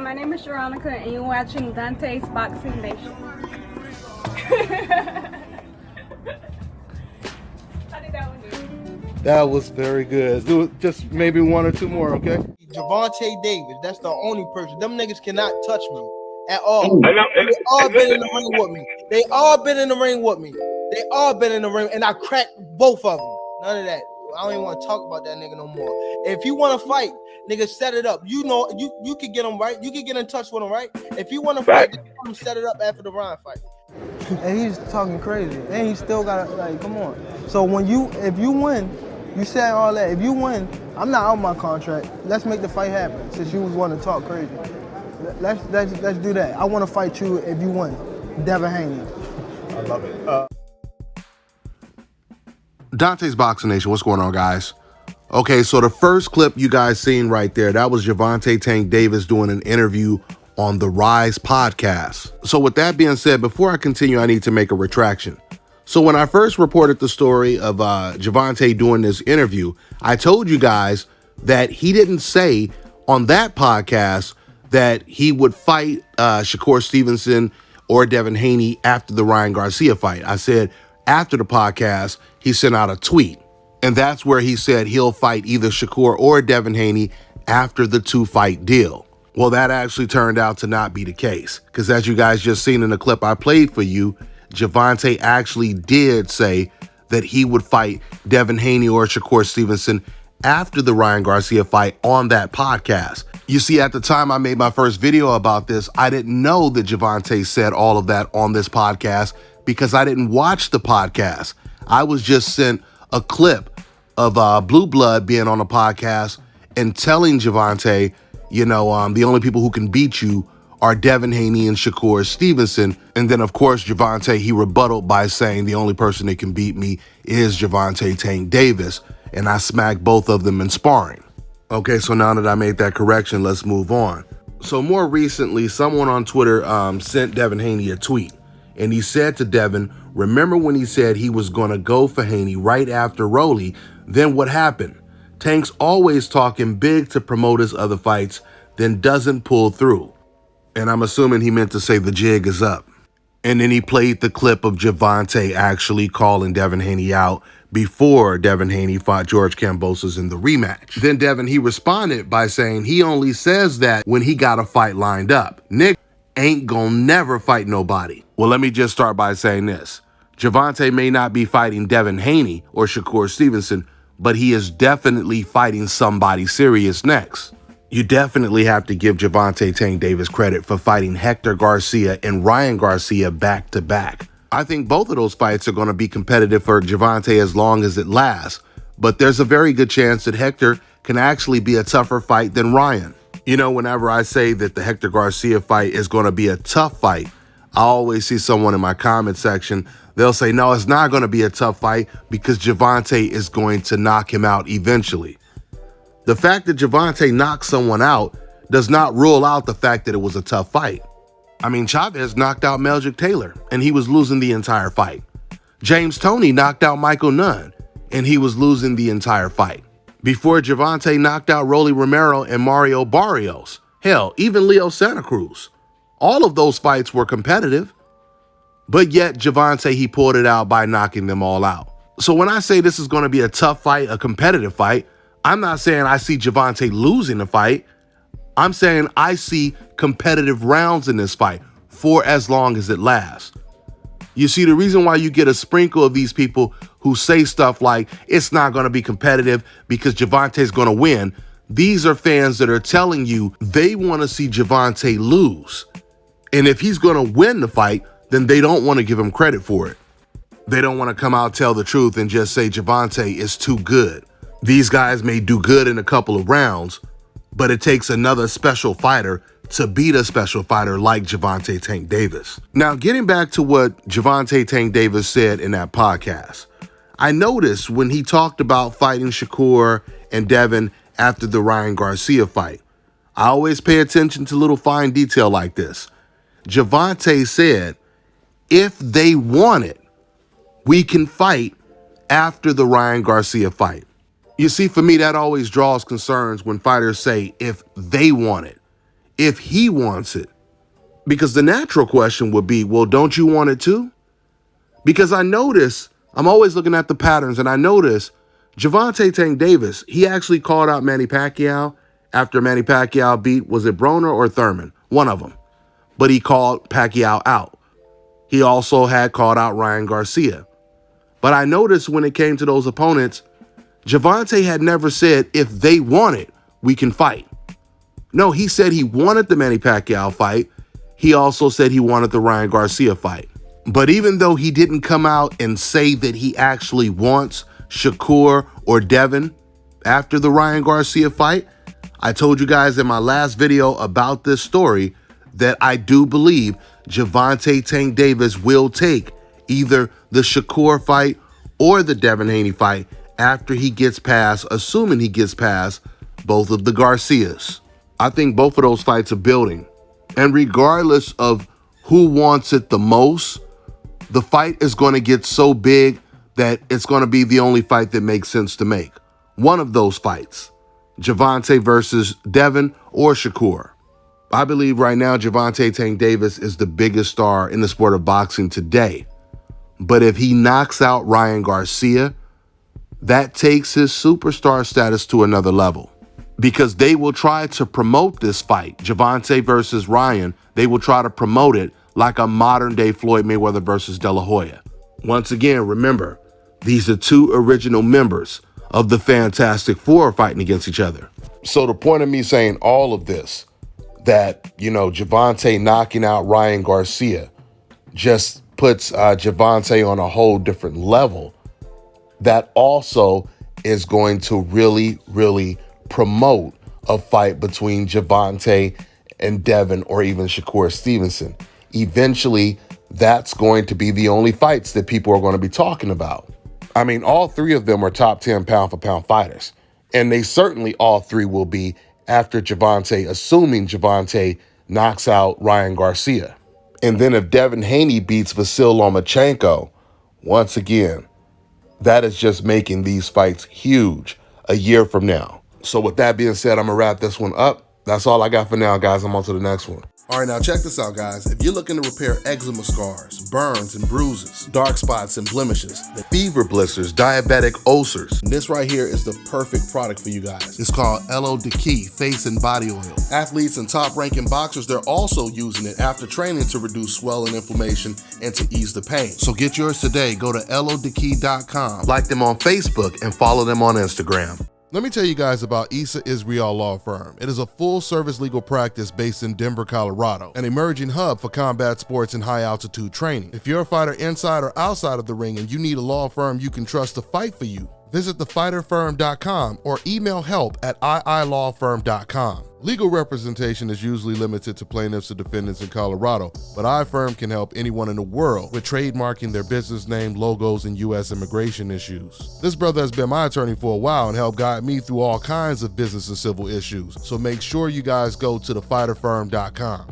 my name is Veronica, and you're watching Dante's Boxing Nation. How did that one do? That was very good. Do just maybe one or two more, okay? Gervonta Davis, that's the only person. Them niggas cannot touch me at all. They all been in the ring with me. They all been in the ring with me. They all been in the ring, and I cracked both of them. None of that. I don't even want to talk about that nigga no more. If you want to fight, nigga, set it up. You know, you can get him right. You can get in touch with him, right? If you want to fight, just set it up after the Ryan fight. And he's talking crazy, and he still got to, like, come on. So if you win, you said all that. If you win, I'm not out my contract. Let's make the fight happen. Since you was wanting to talk crazy, let's do that. I want to fight you if you win, Devin Haney. I love it. Dante's Boxing Nation, what's going on, guys? Okay, so the first clip you guys seen right there, that was Gervonta Tank Davis doing an interview on the Rise podcast. So with that being said, before I continue, I need to make a retraction. So when I first reported the story of Gervonta doing this interview, I told you guys that he didn't say on that podcast that he would fight Shakur Stevenson or Devin Haney after the Ryan Garcia fight. I said after the podcast, he sent out a tweet. And that's where he said he'll fight either Shakur or Devin Haney after the 2-fight deal. Well, that actually turned out to not be the case, because as you guys just seen in the clip I played for you, Gervonta actually did say that he would fight Devin Haney or Shakur Stevenson after the Ryan Garcia fight on that podcast. You see, at the time I made my first video about this, I didn't know that Gervonta said all of that on this podcast because I didn't watch the podcast. I was just sent a clip of Blue Blood being on a podcast and telling Gervonta, you know, the only people who can beat you are Devin Haney and Shakur Stevenson. And then, of course, Gervonta, he rebutted by saying the only person that can beat me is Gervonta Tank Davis. And I smacked both of them in sparring. Okay, so now that I made that correction, let's move on. So more recently, someone on Twitter sent Devin Haney a tweet. And he said to Devin, remember when he said he was going to go for Haney right after Rolly? Then what happened? Tank's always talking big to promote his other fights, then doesn't pull through. And I'm assuming he meant to say the jig is up. And then he played the clip of Gervonta actually calling Devin Haney out before Devin Haney fought George Kambosos in the rematch. Then Devin, he responded by saying he only says that when he got a fight lined up. Nick ain't gonna never fight nobody. Well, let me just start by saying this. Gervonta may not be fighting Devin Haney or Shakur Stevenson, but he is definitely fighting somebody serious next. You definitely have to give Gervonta Tank Davis credit for fighting Hector Garcia and Ryan Garcia back to back. I think both of those fights are going to be competitive for Gervonta as long as it lasts, but there's a very good chance that Hector can actually be a tougher fight than Ryan. You know, whenever I say that the Hector Garcia fight is going to be a tough fight, I always see someone in my comment section, they'll say, no, it's not going to be a tough fight because Gervonta is going to knock him out eventually. The fact that Gervonta knocked someone out does not rule out the fact that it was a tough fight. I mean, Chavez knocked out Meldrick Taylor, and he was losing the entire fight. James Toney knocked out Michael Nunn, and he was losing the entire fight. Before Gervonta knocked out Rolly Romero and Mario Barrios. Hell, even Leo Santa Cruz. All of those fights were competitive, but yet Gervonta, he pulled it out by knocking them all out. So when I say this is going to be a tough fight, a competitive fight, I'm not saying I see Gervonta losing the fight. I'm saying I see competitive rounds in this fight for as long as it lasts. You see, the reason why you get a sprinkle of these people who say stuff like it's not going to be competitive because Gervonta is going to win, these are fans that are telling you they want to see Gervonta lose. And if he's going to win the fight, then they don't want to give him credit for it. They don't want to come out, tell the truth, and just say Gervonta is too good. These guys may do good in a couple of rounds, but it takes another special fighter to beat a special fighter like Gervonta Tank Davis. Now, getting back to what Gervonta Tank Davis said in that podcast, I noticed when he talked about fighting Shakur and Devin after the Ryan Garcia fight, I always pay attention to little fine detail like this. Gervonta said, if they want it, we can fight after the Ryan Garcia fight. You see, for me, that always draws concerns when fighters say, if they want it. if he wants it. Because the natural question would be, well, don't you want it too? Because I notice, I'm always looking at the patterns, and I notice Gervonta Tank Davis, he actually called out Manny Pacquiao after Manny Pacquiao beat, was it Broner or Thurman? One of them. But he called Pacquiao out. He also had called out Ryan Garcia. But I noticed when it came to those opponents, Gervonta had never said, if they want it, we can fight. No, he said he wanted the Manny Pacquiao fight. He also said he wanted the Ryan Garcia fight. But even though he didn't come out and say that he actually wants Shakur or Devin after the Ryan Garcia fight, I told you guys in my last video about this story that I do believe Gervonta Tank Davis will take either the Shakur fight or the Devin Haney fight after he gets past, assuming he gets past, both of the Garcias. I think both of those fights are building. And regardless of who wants it the most, the fight is going to get so big that it's going to be the only fight that makes sense to make. One of those fights, Gervonta versus Devin or Shakur. I believe right now Gervonta Tank Davis is the biggest star in the sport of boxing today. But if he knocks out Ryan Garcia, that takes his superstar status to another level. Because they will try to promote this fight, Gervonta versus Ryan, they will try to promote it like a modern day Floyd Mayweather versus De La Hoya. Once again, remember, these are two original members of the Fantastic Four fighting against each other. So the point of me saying all of this, that, Gervonta knocking out Ryan Garcia just puts Gervonta on a whole different level. That also is going to really, really promote a fight between Gervonta and Devin or even Shakur Stevenson. Eventually, that's going to be the only fights that people are going to be talking about. I mean, all three of them are top 10 pound-for-pound fighters. And they certainly all three will be after Gervonta, assuming Gervonta knocks out Ryan Garcia. And then if Devin Haney beats Vasyl Lomachenko, once again, that is just making these fights huge a year from now. So with that being said, I'm going to wrap this one up. That's all I got for now, guys. I'm on to the next one. All right, now check this out, guys. If you're looking to repair eczema scars, burns and bruises, dark spots and blemishes, fever blisters, diabetic ulcers, this right here is the perfect product for you guys. It's called LO Decay Face and Body Oil. Athletes and top-ranking boxers, they're also using it after training to reduce swelling, inflammation, and to ease the pain. So get yours today. Go to lodecay.com, like them on Facebook, and follow them on Instagram. Let me tell you guys about Issa Israel Law Firm. It is a full-service legal practice based in Denver, Colorado, an emerging hub for combat sports and high-altitude training. If you're a fighter inside or outside of the ring and you need a law firm you can trust to fight for you, visit thefighterfirm.com or email help@iilawfirm.com. Legal representation is usually limited to plaintiffs or defendants in Colorado, but iFirm can help anyone in the world with trademarking their business name, logos, and U.S. immigration issues. This brother has been my attorney for a while and helped guide me through all kinds of business and civil issues, so make sure you guys go to thefighterfirm.com.